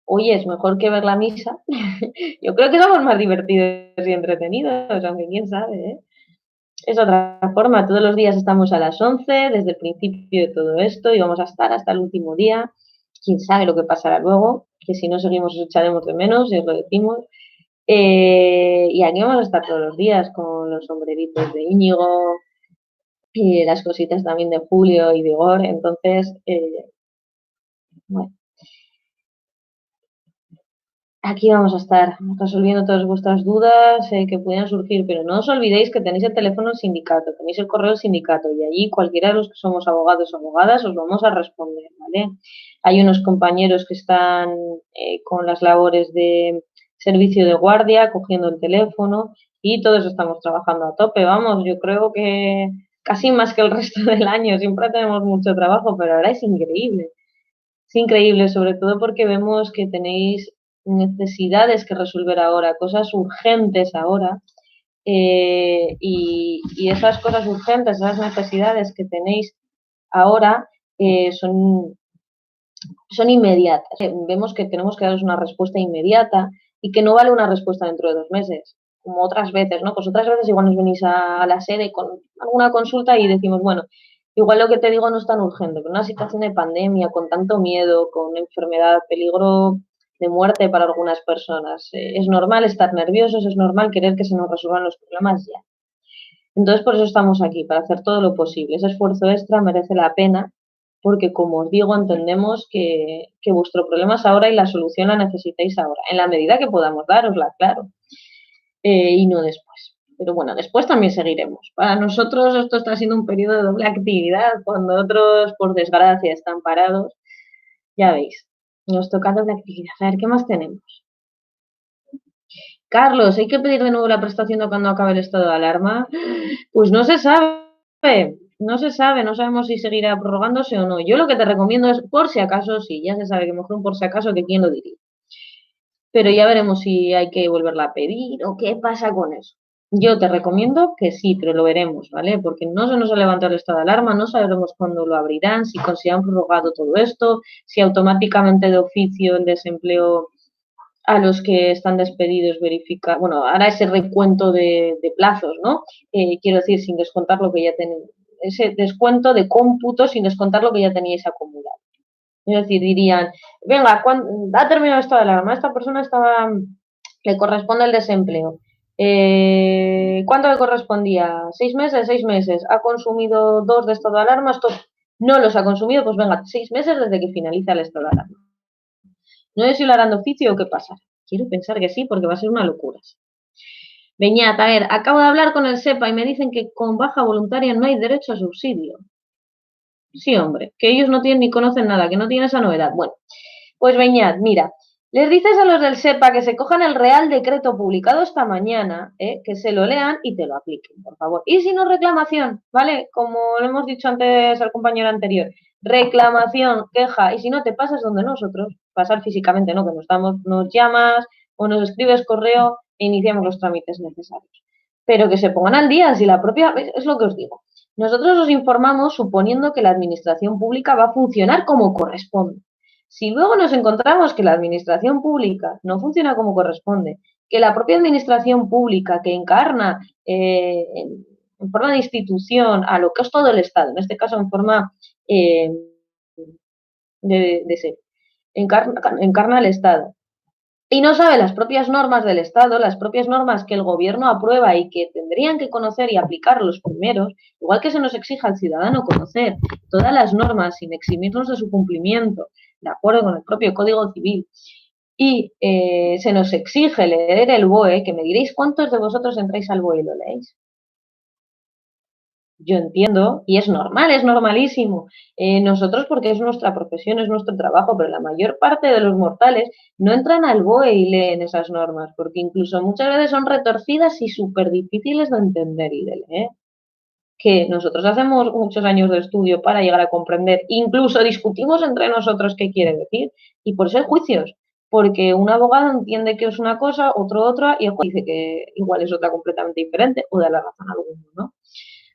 oye, es mejor que ver la misa. Yo creo que somos más divertidos y entretenidos, aunque quién sabe, ¿eh? Es otra forma. Todos los días estamos a las 11, desde el principio de todo esto, y vamos a estar hasta el último día. Quién sabe lo que pasará luego, que si no seguimos os echaremos de menos, y os lo decimos. Y aquí vamos a estar todos los días con los sombreritos de Íñigo y las cositas también de Julio y de Igor. Entonces, bueno, aquí vamos a estar resolviendo todas vuestras dudas que puedan surgir, pero no os olvidéis que tenéis el teléfono del sindicato, tenéis el correo del sindicato y allí cualquiera de los que somos abogados o abogadas os vamos a responder, ¿vale? Hay unos compañeros que están con las labores de servicio de guardia, cogiendo el teléfono y todos estamos trabajando a tope, vamos, yo creo que casi más que el resto del año, siempre tenemos mucho trabajo, pero ahora es increíble. Es increíble, sobre todo porque vemos que tenéis necesidades que resolver ahora, cosas urgentes ahora, y esas cosas urgentes, esas necesidades que tenéis ahora son inmediatas. Vemos que tenemos que daros una respuesta inmediata y que no vale una respuesta dentro de 2 meses, como otras veces, ¿no? Pues otras veces igual nos venís a la sede con alguna consulta y decimos, bueno, igual lo que te digo no es tan urgente, pero una situación de pandemia, con tanto miedo, con enfermedad, peligro de muerte para algunas personas, es normal estar nerviosos, es normal querer que se nos resuelvan los problemas ya. Entonces, por eso estamos aquí, para hacer todo lo posible. Ese esfuerzo extra merece la pena porque, como os digo, entendemos que vuestro problema es ahora y la solución la necesitáis ahora, en la medida que podamos darosla, claro, y no después. Pero bueno, después también seguiremos. Para nosotros esto está siendo un periodo de doble actividad, cuando otros, por desgracia, están parados. Ya veis, nos toca doble actividad. A ver, ¿qué más tenemos? Carlos, ¿hay que pedir de nuevo la prestación de cuando acabe el estado de alarma? Pues no se sabe, no se sabe, no sabemos si seguirá prorrogándose o no. Yo lo que te recomiendo es, por si acaso, sí, ya se sabe que mejor un por si acaso que quién lo diría. Pero ya veremos si hay que volverla a pedir o qué pasa con eso. Yo te recomiendo que sí, pero lo veremos, ¿vale? Porque no se nos ha levantado el estado de alarma, no sabemos cuándo lo abrirán, si consideran prorrogado todo esto, si automáticamente de oficio el desempleo a los que están despedidos verifica, bueno, hará ese recuento de plazos, ¿no? Quiero decir, sin descontar lo que ya tenéis, ese descuento de cómputo sin descontar lo que ya teníais acumulado. Es decir, dirían, venga, ha terminado esto de alarma, esta persona estaba, le corresponde el desempleo. ¿Cuánto le correspondía? 6 meses, 6 meses. Ha consumido 2 de estado de alarma, estos no los ha consumido, pues venga, 6 meses desde que finaliza el estado de alarma. No sé si lo harán de oficio o qué pasa. Quiero pensar que sí, porque va a ser una locura. Beñat, a ver, acabo de hablar con el SEPA y me dicen que con baja voluntaria no hay derecho a subsidio. Sí, hombre, que ellos no tienen ni conocen nada, que no tienen esa novedad. Bueno, pues Beñat, mira, les dices a los del SEPA que se cojan el Real Decreto publicado esta mañana, que se lo lean y te lo apliquen, por favor. Y si no, reclamación, ¿vale? Como lo hemos dicho antes al compañero anterior, reclamación, queja, y si no, te pasas donde nosotros, pasar físicamente, ¿no? Que nos llamas o nos escribes correo e iniciamos los trámites necesarios. Pero que se pongan al día, si la propia, es lo que os digo. Nosotros os informamos suponiendo que la administración pública va a funcionar como corresponde. Si luego nos encontramos que la administración pública no funciona como corresponde, que la propia administración pública que encarna en forma de institución a lo que es todo el Estado, en este caso en forma eh, de ser, encarna el Estado, y no sabe las propias normas del Estado, las propias normas que el gobierno aprueba y que tendrían que conocer y aplicar los primeros, igual que se nos exige al ciudadano conocer todas las normas sin eximirnos de su cumplimiento, de acuerdo con el propio Código Civil, y se nos exige leer el BOE, que me diréis cuántos de vosotros entráis al BOE y lo leéis. Yo entiendo, y es normal, es normalísimo. Nosotros porque es nuestra profesión, es nuestro trabajo, pero la mayor parte de los mortales no entran al BOE y leen esas normas, porque incluso muchas veces son retorcidas y súper difíciles de entender y de leer. Que nosotros hacemos muchos años de estudio para llegar a comprender, incluso discutimos entre nosotros qué quiere decir, y por eso hay juicios, porque un abogado entiende que es una cosa, otro otra, y el juez dice que igual es otra completamente diferente, o da la razón a alguno, ¿no?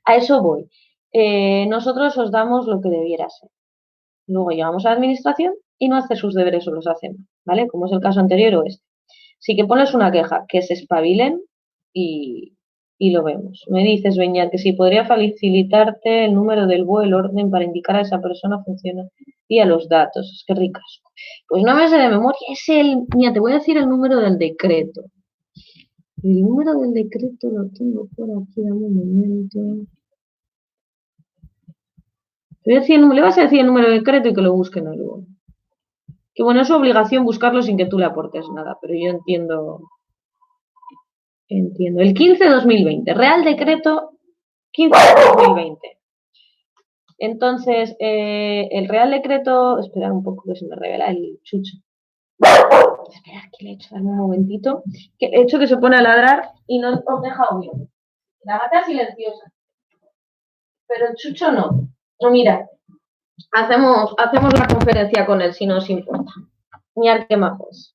A eso voy. Nosotros os damos lo que debiera ser. Luego llegamos a la administración y no hace sus deberes o los hacen, ¿vale? Como es el caso anterior o este. Sí que pones una queja, que se espabilen y, y lo vemos. Me dices, Beñat, que si podría facilitarte el número del BOE, el orden para indicar a esa persona funciona y a los datos. Es que ricas. Pues no me sé de memoria, es el. Mira, te voy a decir el número del decreto. El número del decreto lo tengo por aquí, dame un momento. Le vas a decir el número de decreto y que lo busquen luego. Que bueno, es su obligación buscarlo sin que tú le aportes nada, pero yo entiendo. El 15/2020, Real Decreto 15/2020. Entonces, el Real Decreto, esperad un poco que se me revela el chucho. Esperad que le he hecho, un momentito, que he hecho que se pone a ladrar y no os deja oír. La gata silenciosa, pero el chucho no. No, mira, hacemos la conferencia con él si no os importa. Mirad qué majos.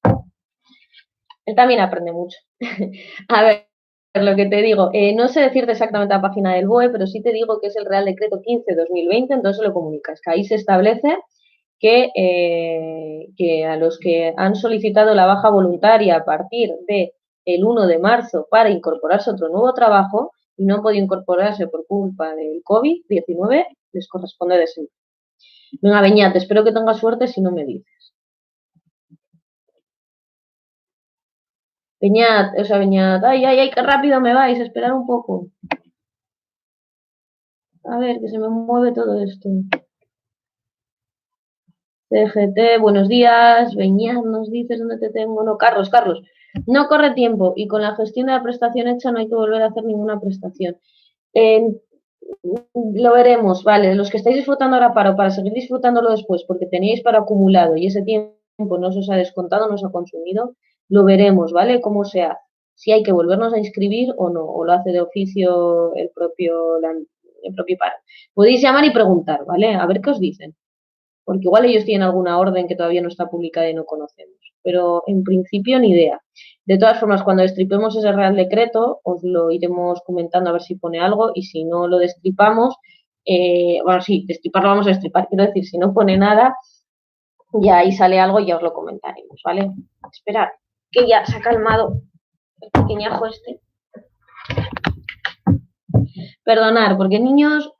Él también aprende mucho. A ver, lo que te digo, no sé decirte exactamente la página del BOE, pero sí te digo que es el Real Decreto 15/2020, entonces lo comunicas, que ahí se establece que a los que han solicitado la baja voluntaria a partir del 1 de marzo para incorporarse a otro nuevo trabajo y no han podido incorporarse por culpa del COVID-19, les corresponde desempleo. Venga, Beñat, espero que tengas suerte si no me dices. Beñat, ay, qué rápido me vais, esperar un poco. A ver, que se me mueve todo esto. CGT, buenos días. Beñat, nos dices dónde te tengo. No, Carlos. No corre tiempo y con la gestión de la prestación hecha no hay que volver a hacer ninguna prestación. Eh, lo veremos, vale. Los que estáis disfrutando ahora para seguir disfrutándolo después, porque teníais para acumulado y ese tiempo no se os ha descontado, no se ha consumido, lo veremos, ¿vale? Cómo se hace. Si hay que volvernos a inscribir o no, o lo hace de oficio el propio paro. Podéis llamar y preguntar, ¿vale? A ver qué os dicen. Porque igual ellos tienen alguna orden que todavía no está publicada y no conocemos. Pero en principio ni idea. De todas formas, cuando destripemos ese Real Decreto, os lo iremos comentando a ver si pone algo y si no lo destripamos, bueno, sí, destriparlo vamos a destripar, quiero decir, si no pone nada, ya ahí sale algo y ya os lo comentaremos, ¿vale? Esperad, que ya se ha calmado el pequeñajo este. Perdonar, porque niños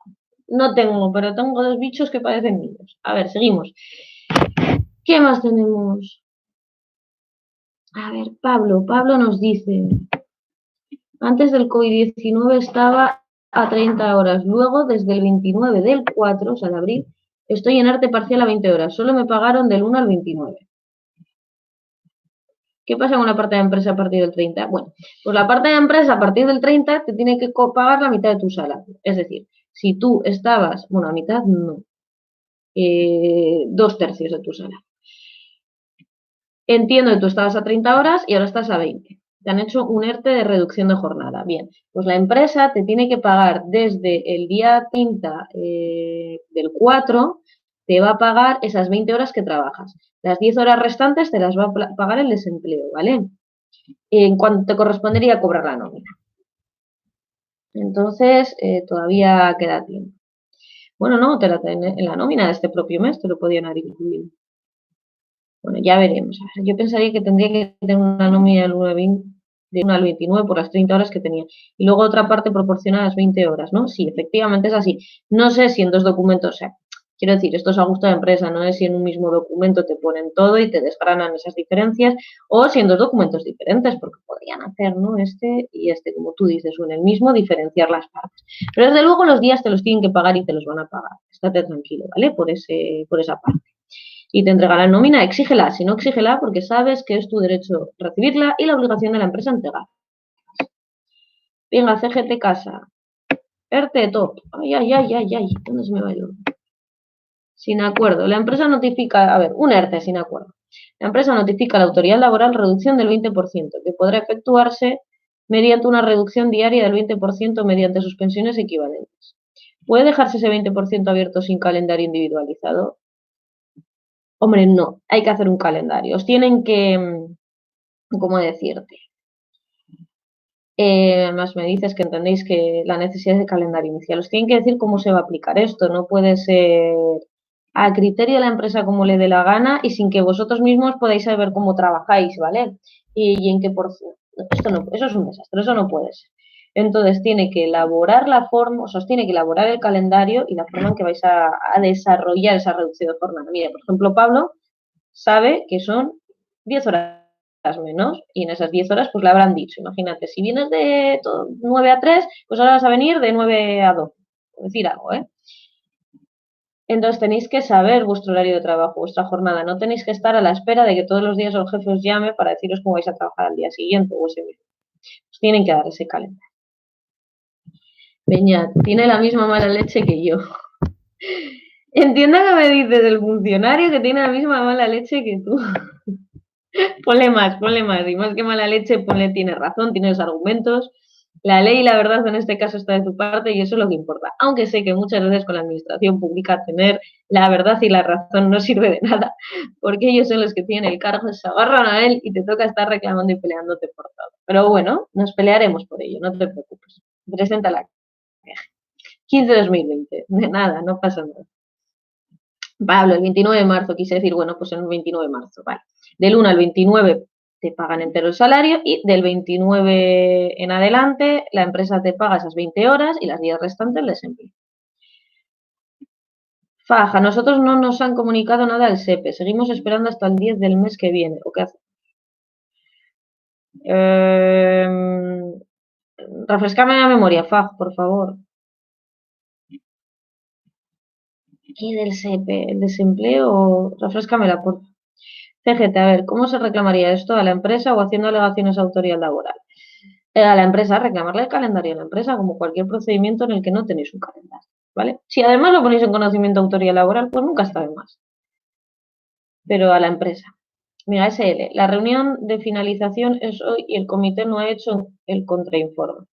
no tengo, pero tengo dos bichos que parecen niños. A ver, seguimos. ¿Qué más tenemos? A ver, Pablo nos dice, antes del COVID-19 estaba a 30 horas, luego desde el 29 del 4, o sea, de abril, estoy en arte parcial a 20 horas, solo me pagaron del 1 al 29. ¿Qué pasa con la parte de empresa a partir del 30? Bueno, pues la parte de empresa a partir del 30 te tiene que pagar la mitad de tu salario. Es decir, si tú estabas, bueno, a mitad no, 2/3 de tu salario. Entiendo que tú estabas a 30 horas y ahora estás a 20. Te han hecho un ERTE de reducción de jornada. Bien, pues la empresa te tiene que pagar desde el día 30 del 4, te va a pagar esas 20 horas que trabajas. Las 10 horas restantes te las va a pagar el desempleo, ¿vale? En cuanto te correspondería cobrar la nómina. Entonces, todavía queda tiempo. Bueno, no, en la nómina de este propio mes te lo podían haber incluido. Bueno, ya veremos. Yo pensaría que tendría que tener una nómina del 1 al 29 por las 30 horas que tenía. Y luego otra parte proporciona las 20 horas, ¿no? Sí, efectivamente es así. No sé si en dos documentos, o sea, Quiero decir, esto es a gusto de empresa, no es si en un mismo documento te ponen todo y te desgranan esas diferencias, o si en dos documentos diferentes, porque podrían hacer, ¿no? Este y este, como tú dices, o en el mismo, diferenciar las partes. Pero desde luego los días te los tienen que pagar y te los van a pagar. Estate tranquilo, ¿vale? Por esa parte. Y te entregarán nómina, exígela, si no exígela, porque sabes que es tu derecho recibirla y la obligación de la empresa entregar. Venga, CGT Casa. ERTE top. Ay, ay, ay, ay, ay. ¿Dónde se me va el oro? Sin acuerdo. La empresa notifica, a ver, un ERTE sin acuerdo. La empresa notifica a la autoridad laboral reducción del 20%, que podrá efectuarse mediante una reducción diaria del 20% mediante suspensiones equivalentes. ¿Puede dejarse ese 20% abierto sin calendario individualizado? Hombre, no, hay que hacer un calendario. Os tienen que, ¿cómo decirte? Además me dices que entendéis que la necesidad de calendario inicial. Os tienen que decir cómo se va a aplicar esto. No puede ser a criterio de la empresa como le dé la gana y sin que vosotros mismos podáis saber cómo trabajáis, ¿vale? Y en qué por esto no, eso es un desastre, eso no puede ser. Entonces tiene que elaborar la forma, o sea, os tiene que elaborar el calendario y la forma en que vais a desarrollar esa reducción de jornada. Mira, por ejemplo, Pablo sabe que son 10 horas menos y en esas 10 horas pues le habrán dicho, imagínate, si vienes de 9 a 3, pues ahora vas a venir de 9 a 12, por decir algo, ¿eh? Entonces tenéis que saber vuestro horario de trabajo, vuestra jornada, no tenéis que estar a la espera de que todos los días el jefe os llame para deciros cómo vais a trabajar al día siguiente o ese mismo. Os tienen que dar ese calendario. Peña, tiene la misma mala leche que yo. Entiendo que me dices el funcionario que tiene la misma mala leche que tú. Ponle más, ponle más. Y más que mala leche, ponle tiene razón, tienes argumentos. La ley y la verdad en este caso está de tu parte y eso es lo que importa. Aunque sé que muchas veces con la administración pública tener la verdad y la razón no sirve de nada, porque ellos son los que tienen el cargo, se agarran a él y te toca estar reclamando y peleándote por todo. Pero bueno, nos pelearemos por ello, no te preocupes. Presenta la queja. 15-2020, de nada, no pasa nada. Pablo, el 29 de marzo, quise decir, bueno, pues en el 29 de marzo, vale. Del 1 al 29 te pagan entero el salario y del 29 en adelante la empresa te paga esas 20 horas y las 10 restantes les envía. Faja, nosotros no nos han comunicado nada del SEPE, seguimos esperando hasta el 10 del mes que viene. ¿O qué hace? Refrescame la memoria, Faj, por favor. ¿Qué del SEPE? ¿El desempleo? Refrescamela, por favor. CGT, a ver, ¿cómo se reclamaría esto a la empresa o haciendo alegaciones a autoridad laboral? A la empresa, reclamarle el calendario a la empresa, como cualquier procedimiento en el que no tenéis un calendario, ¿vale? Si además lo ponéis en conocimiento de autoridad laboral, pues nunca está de más. Pero a la empresa. Mira, SL, la reunión de finalización es hoy y el comité no ha hecho el contrainforme.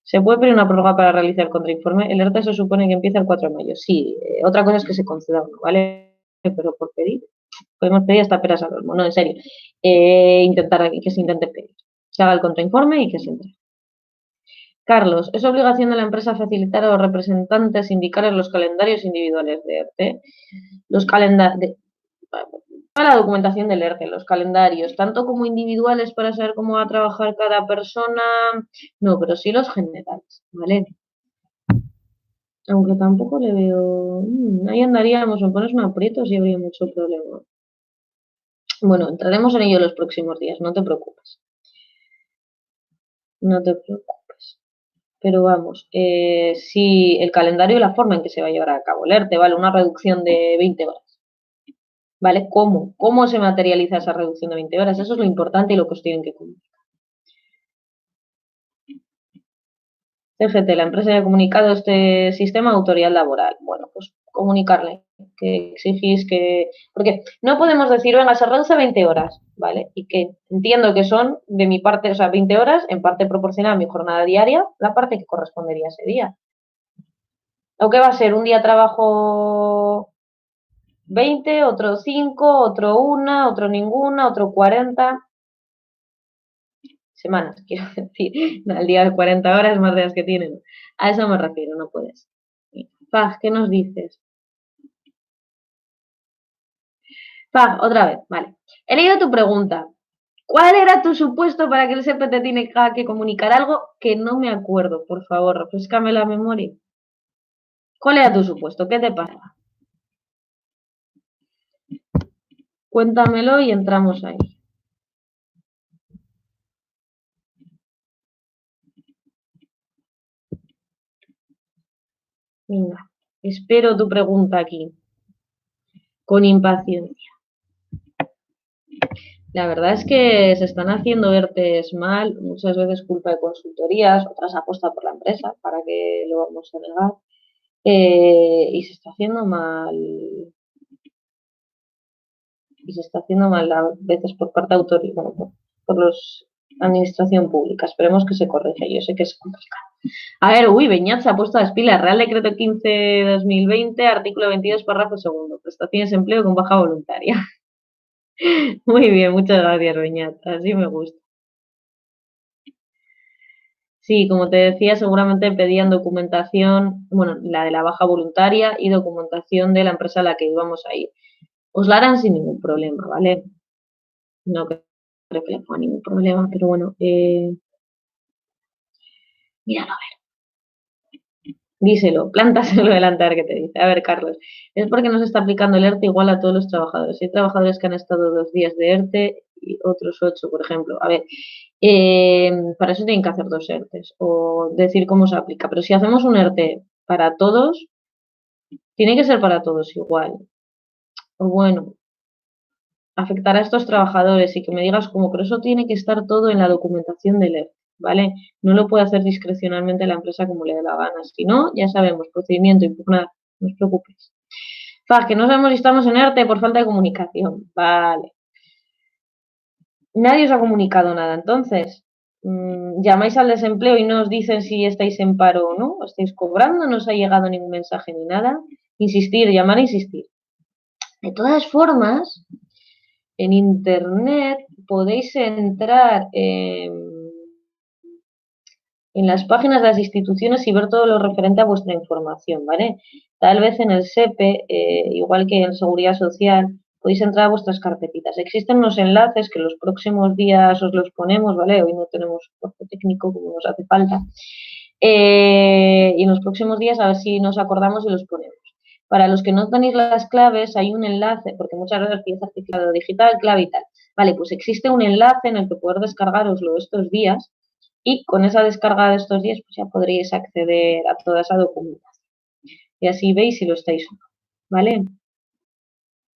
¿Se puede pedir una prórroga para realizar el contrainforme? El ERTE se supone que empieza el 4 de mayo. Sí, otra cosa es que se conceda uno, ¿vale? Pero por pedir, podemos pedir hasta peras al olmo, no, en serio. Intentar que se intente pedir. Se haga el contrainforme y que se entregue. Carlos, es obligación de la empresa facilitar a los representantes sindicales los calendarios individuales de ERTE. Los calendarios, para la documentación del ERTE, los calendarios, tanto como individuales para saber cómo va a trabajar cada persona, no, pero sí los generales, ¿vale? Aunque tampoco le veo, ahí andaríamos, me pones un aprieto si habría mucho problema. Bueno, entraremos en ello los próximos días, no te preocupes. No te preocupes. Pero vamos, si el calendario y la forma en que se va a llevar a cabo el ERTE, ¿vale? Una reducción de 20 horas, ¿vale? ¿Cómo? ¿Cómo se materializa esa reducción de 20 horas? Eso es lo importante y lo que os tienen que comunicar. CGT, la empresa ya ha comunicado este sistema a autoridad laboral. Bueno, pues comunicarle que exigís que... Porque no podemos decir, venga, se reduce 20 horas, ¿vale? Y que entiendo que son, de mi parte, o sea, 20 horas, en parte proporcional a mi jornada diaria, la parte que correspondería a ese día. ¿O qué va a ser? Un día trabajo 20, otro 5, otro 1, otro ninguna, otro 40 semanas, quiero decir. Al día de 40 horas más de las que tienen. A eso me refiero, no puedes. Paz, ¿qué nos dices? Paz, otra vez, vale. He leído tu pregunta. ¿Cuál era tu supuesto para que el SEPE te tiene que comunicar algo que no me acuerdo? Por favor, refrescame la memoria. ¿Cuál era tu supuesto? ¿Qué te pasa? Cuéntamelo y entramos ahí. Venga, espero tu pregunta aquí, con impaciencia. La verdad es que se están haciendo ERTEs mal, muchas veces culpa de consultorías, otras apuesta por la empresa, para que lo vamos a negar, y se está haciendo mal, a veces por parte de autoridades, bueno, por los administración pública. Esperemos que se corrija, yo sé que es complicado. A ver, Beñat se ha puesto a las pilas. Real Decreto 15/2020, artículo 22, párrafo segundo. Prestaciones de empleo con baja voluntaria. Muy bien, muchas gracias, Beñat. Así me gusta. Sí, como te decía, seguramente pedían documentación, bueno, la de la baja voluntaria y documentación de la empresa a la que íbamos a ir. Os la harán sin ningún problema, ¿vale? No creo que le ponga ningún problema, pero bueno, míralo. Díselo, plántaselo delante a ver qué te dice. A ver, Carlos, es porque no se está aplicando el ERTE igual a todos los trabajadores. Hay trabajadores que han estado 2 días de ERTE y otros 8, por ejemplo. A ver, para eso tienen que hacer 2 ERTEs o decir cómo se aplica. Pero si hacemos un ERTE para todos, tiene que ser para todos igual. O bueno, afectar a estos trabajadores y que me digas cómo, pero eso tiene que estar todo en la documentación del ERTE, ¿vale? No lo puede hacer discrecionalmente la empresa como le dé la gana. Si no, ya sabemos, procedimiento, impugnar, no os preocupéis. Que no sabemos si estamos en ERTE por falta de comunicación. Vale. Nadie os ha comunicado nada, entonces. Llamáis al desempleo y no os dicen si estáis en paro o no, estáis cobrando, no os ha llegado ningún mensaje ni nada. Insistir, llamar e insistir. De todas formas, en internet podéis entrar en las páginas de las instituciones y ver todo lo referente a vuestra información, ¿vale? Tal vez en el SEPE, igual que en Seguridad Social, podéis entrar a vuestras carpetitas. Existen unos enlaces que los próximos días os los ponemos, ¿vale? Hoy no tenemos soporte técnico como nos hace falta. Y en los próximos días a ver si nos acordamos y los ponemos. Para los que no tenéis las claves, hay un enlace, porque muchas veces pides certificado digital, clave y tal. Vale, pues existe un enlace en el que poder descargaroslo estos días y con esa descarga de estos días pues ya podréis acceder a toda esa documentación. Y así veis si lo estáis o no, ¿vale?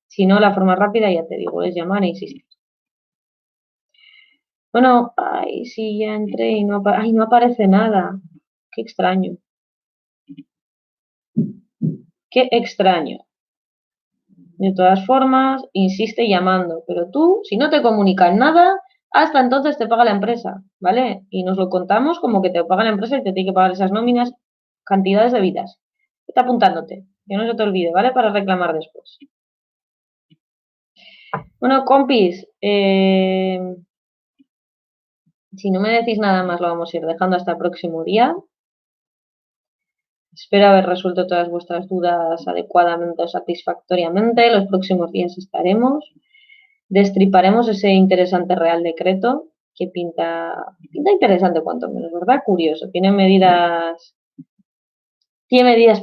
Si no, la forma rápida, ya te digo, es llamar e insistir. Bueno, ay, sí, ya entré y no aparece nada. Qué extraño. Qué extraño. De todas formas, insiste llamando, pero tú, si no te comunican nada, hasta entonces te paga la empresa, ¿vale? Y nos lo contamos como que te paga la empresa y te tiene que pagar esas nóminas, cantidades debidas. Está apuntándote, que no se te olvide, ¿vale? Para reclamar después. Bueno, compis, si no me decís nada más, lo vamos a ir dejando hasta el próximo día. Espero haber resuelto todas vuestras dudas adecuadamente o satisfactoriamente. Los próximos días estaremos. Destriparemos ese interesante Real Decreto que pinta interesante cuanto menos, ¿verdad? Curioso. Tiene medidas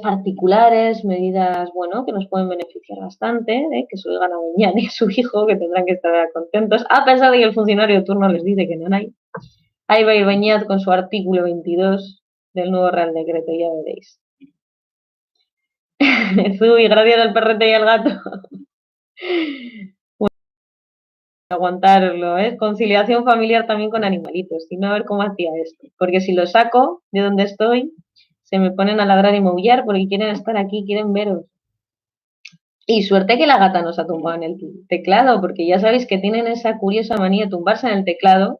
particulares, medidas, bueno, que nos pueden beneficiar bastante, que se oigan a Beñat y a su hijo, que tendrán que estar contentos, a pesar de que el funcionario de turno les dice que no hay. Ahí va a ir Beñat con su artículo 22 del nuevo Real Decreto, ya veréis. Zubi, gracias al perrete y al gato. Aguantarlo, ¿eh? Conciliación familiar también con animalitos, sino a ver cómo hacía esto. Porque si lo saco de donde estoy, se me ponen a ladrar y maullar porque quieren estar aquí, quieren veros. Y suerte que la gata nos ha tumbado en el teclado, porque ya sabéis que tienen esa curiosa manía de tumbarse en el teclado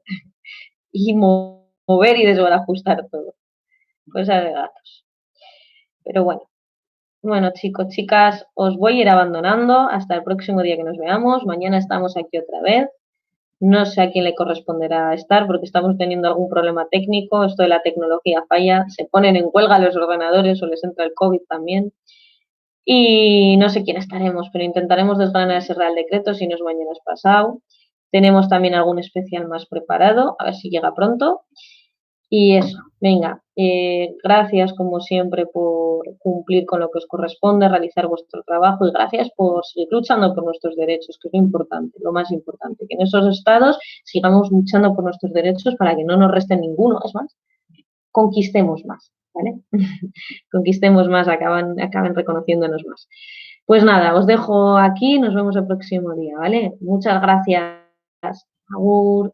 y mover y desbarajustar todo. Cosa de gatos. Pero bueno, chicos, chicas, os voy a ir abandonando hasta el próximo día que nos veamos. Mañana estamos aquí otra vez. No sé a quién le corresponderá estar porque estamos teniendo algún problema técnico. Esto de la tecnología falla. Se ponen en huelga los ordenadores o les entra el COVID también. Y no sé quién estaremos, pero intentaremos desgranar ese Real Decreto si no es mañana es pasado. Tenemos también algún especial más preparado, a ver si llega pronto. Y eso, venga, gracias como siempre por cumplir con lo que os corresponde, realizar vuestro trabajo y gracias por seguir luchando por nuestros derechos, que es lo importante, lo más importante, que en esos estados sigamos luchando por nuestros derechos para que no nos resten ninguno, es más, conquistemos más, ¿vale? Conquistemos más, acaben reconociéndonos más. Pues nada, os dejo aquí, nos vemos el próximo día, ¿vale? Muchas gracias. Agur.